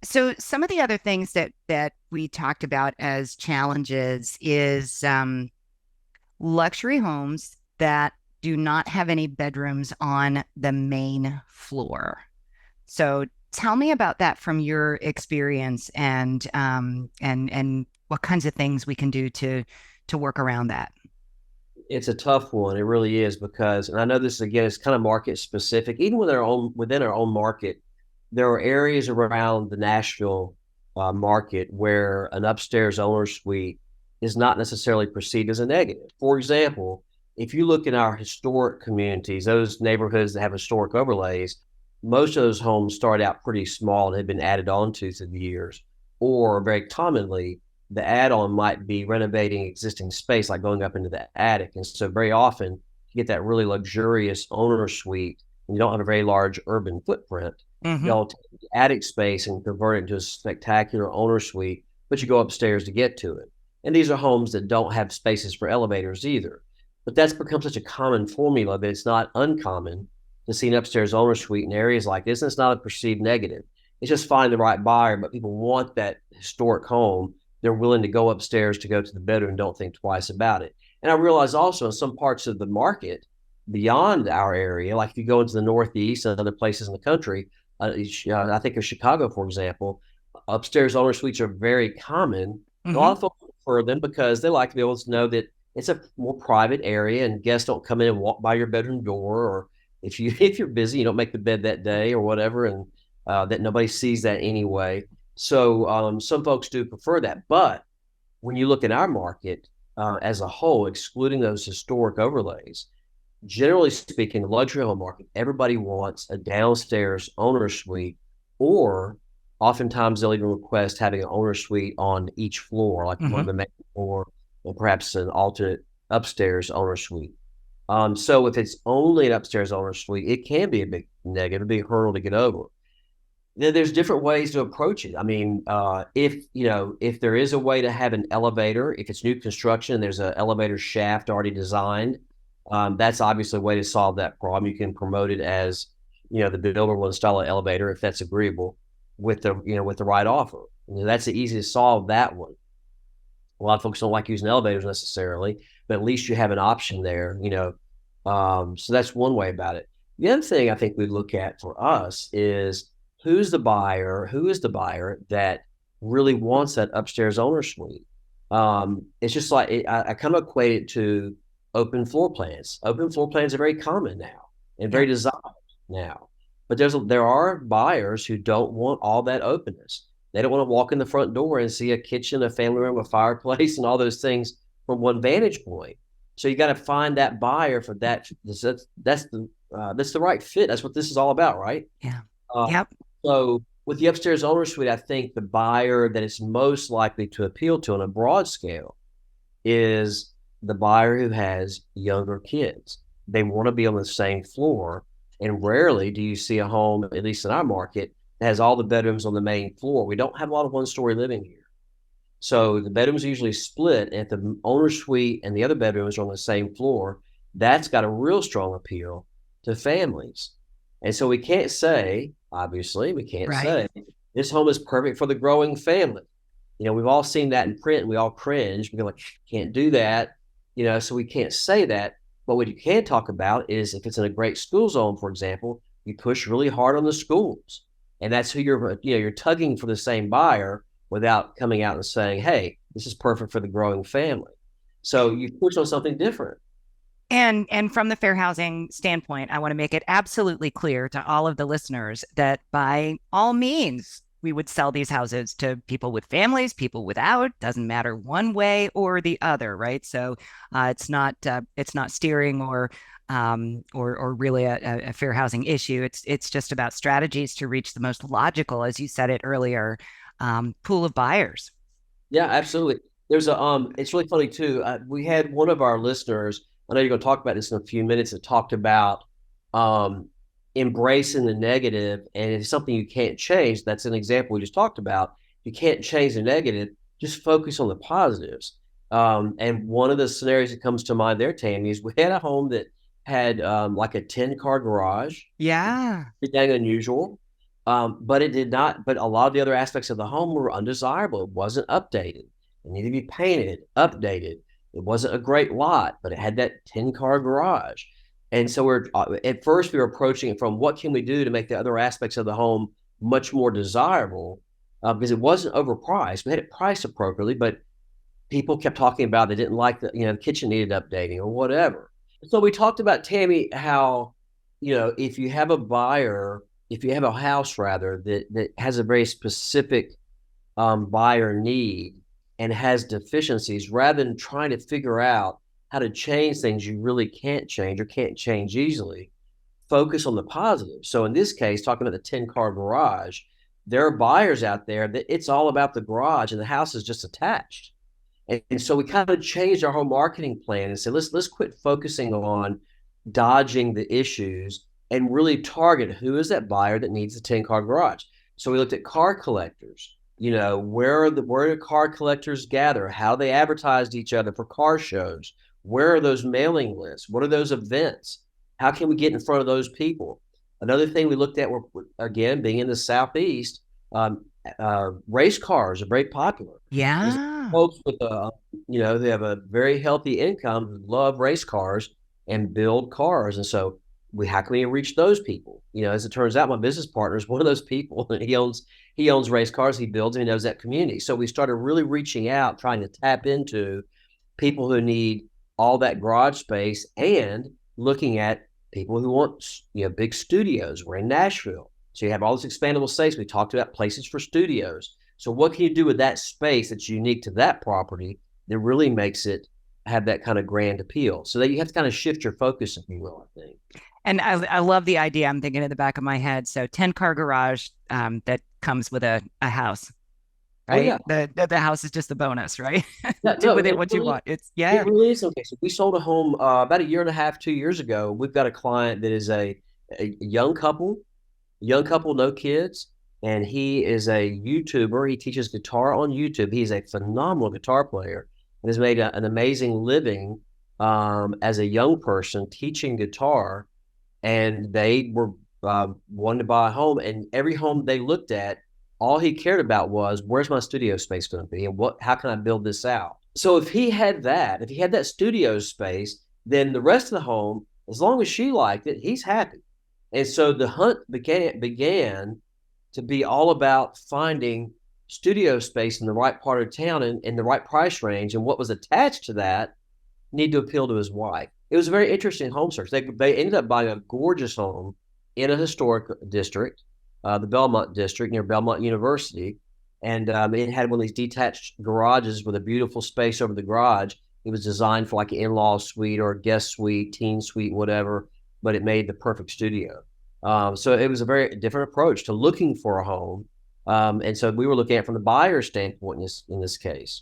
So some of the other things that we talked about as challenges is luxury homes that do not have any bedrooms on the main floor. So tell me about that from your experience and what kinds of things we can do to work around that. It's a tough one. It really is because, and I know this again is kind of market specific. Even within our own market, there are areas around the Nashville market where an upstairs owner suite is not necessarily perceived as a negative. For example, if you look in our historic communities, those neighborhoods that have historic overlays, most of those homes start out pretty small and have been added on to through the years, or very commonly the add-on might be renovating existing space, like going up into the attic. And so very often you get that really luxurious owner suite, and you don't have a very large urban footprint. Hmm. They'll take the attic space and convert it into a spectacular owner suite, but you go upstairs to get to it. And these are homes that don't have spaces for elevators either. But that's become such a common formula that it's not uncommon to see an upstairs owner suite in areas like this. And it's not a perceived negative. It's just finding the right buyer, but people want that historic home. They're willing to go upstairs to go to the bedroom and don't think twice about it. And I realize also in some parts of the market beyond our area, like if you go into the Northeast and other places in the country, I think of Chicago, for example, upstairs owner suites are very common. A lot Hmm. of folks prefer them because they like to be able to know that it's a more private area and guests don't come in and walk by your bedroom door, or if you if you're busy, you don't make the bed that day or whatever, and that nobody sees that anyway. So some folks do prefer that. But when you look at our market as a whole, excluding those historic overlays, generally speaking, the luxury home market, everybody wants a downstairs owner suite, or oftentimes they'll even request having an owner suite on each floor, like one Hmm. of the main floor, and perhaps an alternate upstairs owner suite. So if it's only an upstairs owner suite, it can be a big negative, a big hurdle to get over. There's different ways to approach it. I mean, if there is a way to have an elevator, if it's new construction, there's an elevator shaft already designed. That's obviously a way to solve that problem. You can promote it as, the builder will install an elevator if that's agreeable with the right offer. That's the easiest to solve that one. A lot of folks don't like using elevators necessarily, but at least you have an option there. So that's one way about it. The other thing I think we look at for us is who is the buyer that really wants that upstairs owner suite. It's just like I kind of equate it to open floor plans. Open floor plans are very common now and Yeah. very desired now. But there are buyers who don't want all that openness. They don't want to walk in the front door and see a kitchen, a family room, a fireplace, and all those things from one vantage point. So you got to find that buyer for that. That's the right fit. That's what this is all about, right? Yeah. Uh, Yep. so with the upstairs owner suite, I think the buyer that is most likely to appeal to on a broad scale is the buyer who has younger kids. They want to be on the same floor. And rarely do you see a home, at least in our market, that has all the bedrooms on the main floor. We don't have a lot of one-story living here. So the bedrooms are usually split. And if the owner suite and the other bedrooms are on the same floor, that's got a real strong appeal to families. And so we can't say, obviously, we can't Right. say this home is perfect for the growing family. We've all seen that in print and we all cringe. We're like, can't do that. So we can't say that. But what you can talk about is if it's in a great school zone, for example, you push really hard on the schools. And that's who you're tugging for the same buyer without coming out and saying, hey, this is perfect for the growing family. So you push on something different. And from the fair housing standpoint, I want to make it absolutely clear to all of the listeners that by all means, we would sell these houses to people with families, people without, doesn't matter one way or the other, right? So it's not steering or really a fair housing issue. It's just about strategies to reach the most logical, as you said it earlier, pool of buyers. Yeah, absolutely. It's really funny too. We had one of our listeners, I know you're going to talk about this in a few minutes, that talked about um, embracing the negative, and it's something you can't change. That's an example we just talked about. You can't change the negative, just focus on the positives. And one of the scenarios that comes to mind there, Tammy, is we had a home that had like a 10-car garage, Yeah. pretty dang unusual. But it did not. But a lot of the other aspects of the home were undesirable. It wasn't updated. It needed to be painted, updated. It wasn't a great lot, but it had that 10-car garage. And so we're at first we were approaching it from what can we do to make the other aspects of the home much more desirable, because it wasn't overpriced. We had it priced appropriately, but people kept talking about they didn't like the kitchen needed updating or whatever. So we talked about, Tami, how if you have a buyer, if you have a house rather that has a very specific buyer need and has deficiencies, rather than trying to figure out how to change things you really can't change or can't change easily, focus on the positive. So in this case, talking about the 10-car garage, there are buyers out there that it's all about the garage and the house is just attached. And so we kind of changed our whole marketing plan and said, let's quit focusing on dodging the issues and really target who is that buyer that needs the 10-car garage. So we looked at car collectors. Where do car collectors gather? How they advertised each other for car shows? Where are those mailing lists? What are those events? How can we get in front of those people? Another thing we looked at were, again, being in the Southeast, race cars are very popular. There's Yeah. folks with they have a very healthy income who love race cars and build cars, and so how can we reach those people? As it turns out, my business partner is one of those people. He owns race cars, he builds, and he knows that community. So we started really reaching out, trying to tap into people who need all that garage space and looking at people who want big studios. We're in Nashville, so you have all this expandable space. We talked about places for studios. So what can you do with that space that's unique to that property that really makes it have that kind of grand appeal? So that you have to kind of shift your focus, if you will, I think. And I love the idea. I'm thinking in the back of my head. So 10-car garage that comes with a house, Oh right? yeah. The house is just a bonus, right? Yeah, Do no, with it what you want. it really is okay. So we sold a home about a year and a half, 2 years ago. We've got a client that is a young couple, no kids, and he is a YouTuber. He teaches guitar on YouTube. He's a phenomenal guitar player and has made an amazing living as a young person teaching guitar. And they were wanting to buy a home, and every home they looked at, all he cared about was, where's my studio space going to be, and how can I build this out? So if he had that studio space, then the rest of the home, as long as she liked it, he's happy. And so the hunt began to be all about finding studio space in the right part of town and in the right price range, and what was attached to that need to appeal to his wife. It was a very interesting home search. They ended up buying a gorgeous home in a historic district, the Belmont district near Belmont University. And it had one of these detached garages with a beautiful space over the garage. It was designed for like an in-law suite or a guest suite, teen suite, whatever, but it made the perfect studio. So it was a very different approach to looking for a home. And so we were looking at it from the buyer's standpoint in this case.